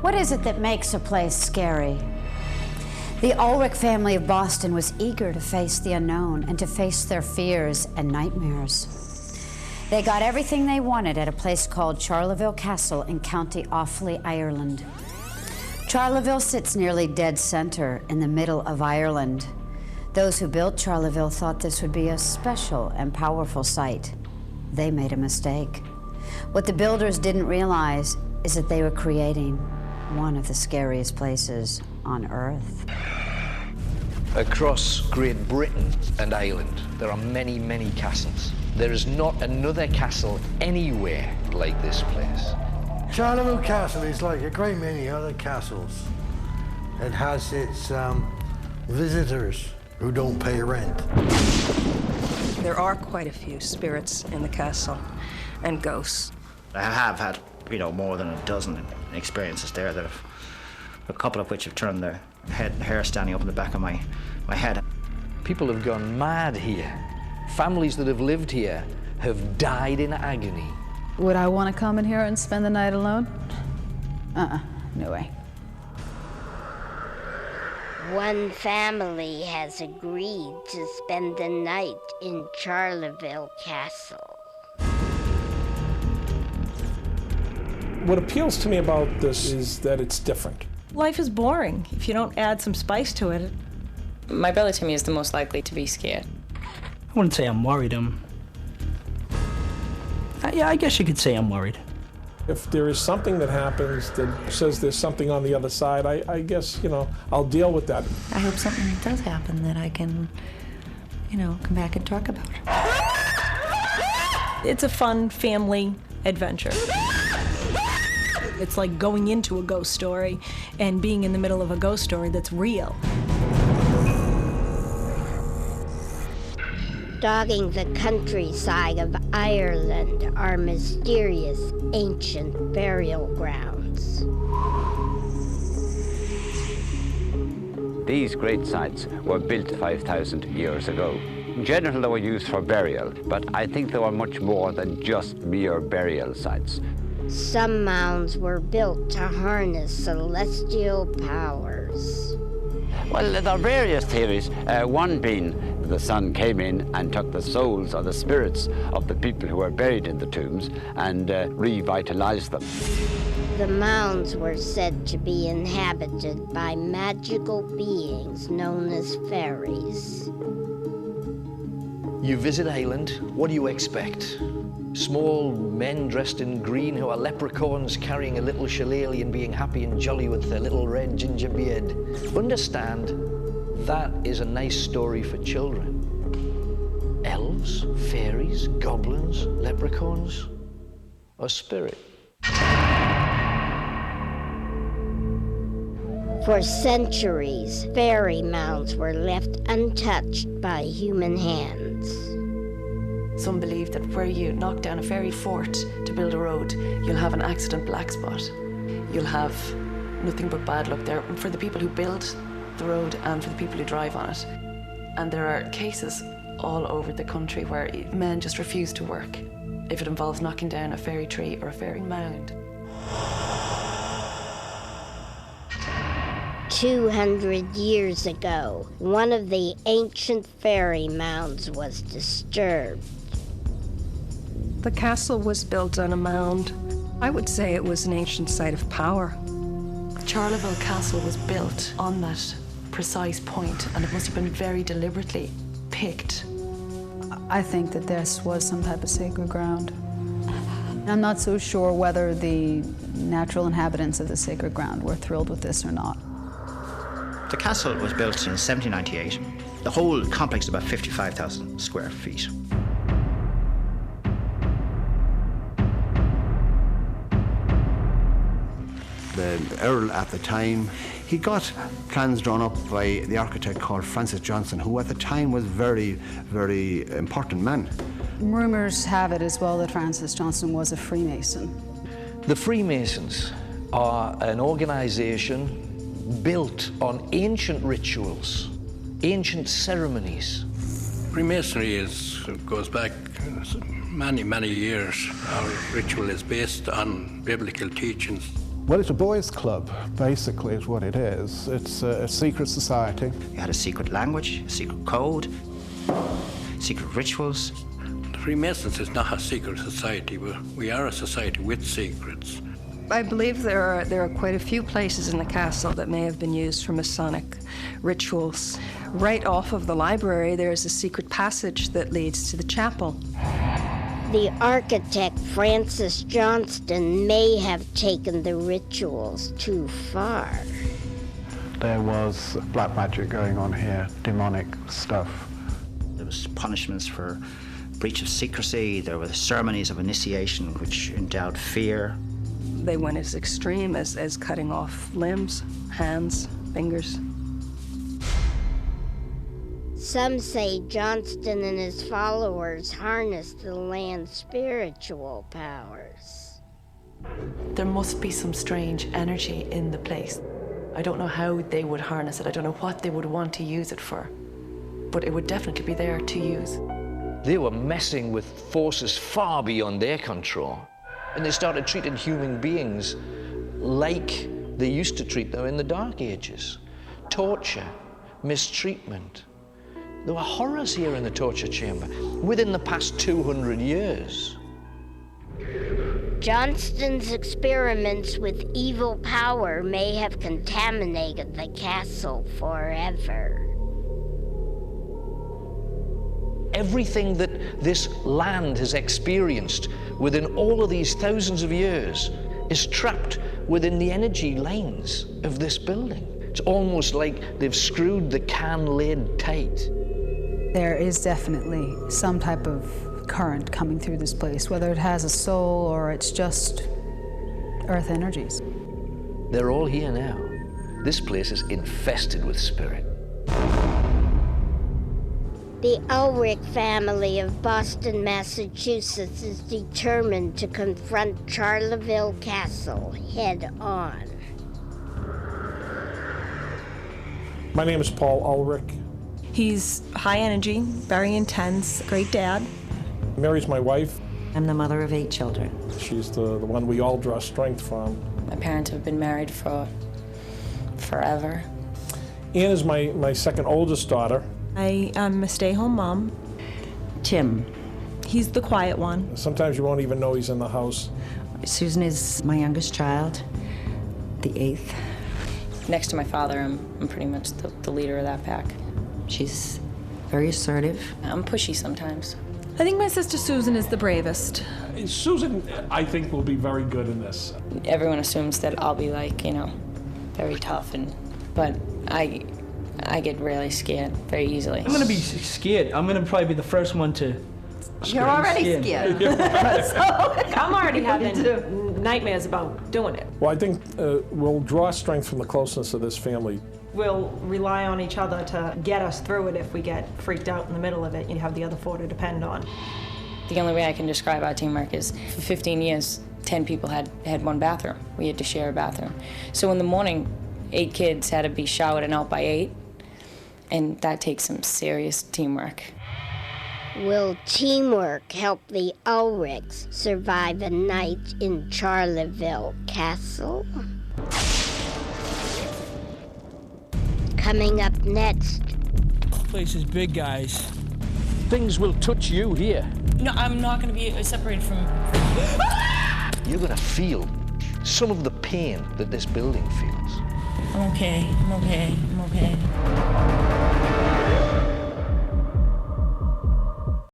What is it that makes a place scary? The Ulrich family of Boston was eager to face the unknown and to face their fears and nightmares. They got everything they wanted at a place called Charleville Castle in County Offaly, Ireland. Charleville sits nearly dead center in the middle of Ireland. Those who built Charleville thought this would be a special and powerful site. They made a mistake. What the builders didn't realize is that they were creating one of the scariest places on Earth. Across Great Britain and Ireland, there are many, many castles. There is not another castle anywhere like this place. Charleville Castle is like a great many other castles. It has its visitors who don't pay rent. There are quite a few spirits in the castle and ghosts. I have had, more than a dozen experiences there that have, a couple of which have turned their hair standing up in the back of my head. People have gone mad here. Families that have lived here have died in agony. Would I want to come in here and spend the night alone? No way. One family has agreed to spend the night in Charleville Castle. What appeals to me about this is that it's different. Life is boring if you don't add some spice to it. My brother to me is the most likely to be scared. I wouldn't say I'm worried. Yeah, I guess you could say I'm worried. If there is something that happens that says there's something on the other side, I guess, I'll deal with that. I hope something does happen that I can, come back and talk about. It's a fun family adventure. It's like going into a ghost story and being in the middle of a ghost story that's real. Dogging the countryside of Ireland are mysterious ancient burial grounds. These great sites were built 5,000 years ago. In general, they were used for burial, but I think they were much more than just mere burial sites. Some mounds were built to harness celestial powers. Well, there are various theories, one being the sun came in and took the souls or the spirits of the people who were buried in the tombs and revitalized them. The mounds were said to be inhabited by magical beings known as fairies. You visit Ireland, what do you expect? Small men dressed in green who are leprechauns carrying a little shillelagh and being happy and jolly with their little red ginger beard. Understand, that is a nice story for children. Elves, fairies, goblins, leprechauns, or spirit? For centuries, fairy mounds were left untouched by human hands. Some believe that where you knock down a fairy fort to build a road, you'll have an accident black spot. You'll have nothing but bad luck there for the people who build the road and for the people who drive on it. And there are cases all over the country where men just refuse to work if it involves knocking down a fairy tree or a fairy mound. 200 years ago, one of the ancient fairy mounds was disturbed. The castle was built on a mound. I would say it was an ancient site of power. Charleville Castle was built on that precise point, and it must have been very deliberately picked. I think that this was some type of sacred ground. I'm not so sure whether the natural inhabitants of the sacred ground were thrilled with this or not. The castle was built in 1798. The whole complex is about 55,000 square feet. The Earl at the time, he got plans drawn up by the architect called Francis Johnson, who at the time was very, very important man. Rumors have it as well that Francis Johnson was a Freemason. The Freemasons are an organization built on ancient rituals, ancient ceremonies. Freemasonry goes back many, many years. Our ritual is based on biblical teachings. Well, it's a boys' club, basically, is what it is. It's a secret society. You had a secret language, a secret code, secret rituals. The Freemasons is not a secret society, but we are a society with secrets. I believe there are quite a few places in the castle that may have been used for Masonic rituals. Right off of the library, there's a secret passage that leads to the chapel. The architect, Francis Johnston, may have taken the rituals too far. There was black magic going on here, demonic stuff. There was punishments for breach of secrecy. There were ceremonies of initiation which endowed fear. They went as extreme as cutting off limbs, hands, fingers. Some say Johnston and his followers harnessed the land's spiritual powers. There must be some strange energy in the place. I don't know how they would harness it. I don't know what they would want to use it for. But it would definitely be there to use. They were messing with forces far beyond their control. And they started treating human beings like they used to treat them in the Dark Ages. Torture, mistreatment. There were horrors here in the torture chamber within the past 200 years. Johnston's experiments with evil power may have contaminated the castle forever. Everything that this land has experienced within all of these thousands of years is trapped within the energy lanes of this building. It's almost like they've screwed the can lid tight. There is definitely some type of current coming through this place, whether it has a soul or it's just earth energies. They're all here now. This place is infested with spirit. The Ulrich family of Boston, Massachusetts is determined to confront Charleville Castle head on. My name is Paul Ulrich. He's high energy, very intense, great dad. Mary's my wife. I'm the mother of 8 children. She's the one we all draw strength from. My parents have been married for forever. Ann is my second oldest daughter. I'm a stay-home mom. Tim. He's the quiet one. Sometimes you won't even know he's in the house. Susan is my youngest child, the 8th. Next to my father, I'm pretty much the leader of that pack. She's very assertive. I'm pushy sometimes. I think my sister Susan is the bravest. Susan, I think, will be very good in this. Everyone assumes that I'll be like, very tough, but I get really scared very easily. I'm gonna be scared. I'm gonna probably be the first one to. You're already scared. So I'm already having nightmares about doing it. Well, I think we'll draw strength from the closeness of this family. We'll rely on each other to get us through it if we get freaked out in the middle of it. You have the other 4 to depend on. The only way I can describe our teamwork is for 15 years, 10 people had one bathroom. We had to share a bathroom. So in the morning, 8 kids had to be showered and out by 8, and that takes some serious teamwork. Will teamwork help the Ulrichs survive a night in Charleville Castle? Coming up next. This place is big, guys. Things will touch you here. No, I'm not going to be separated from... You're going to feel some of the pain that this building feels. I'm okay. I'm okay. I'm okay.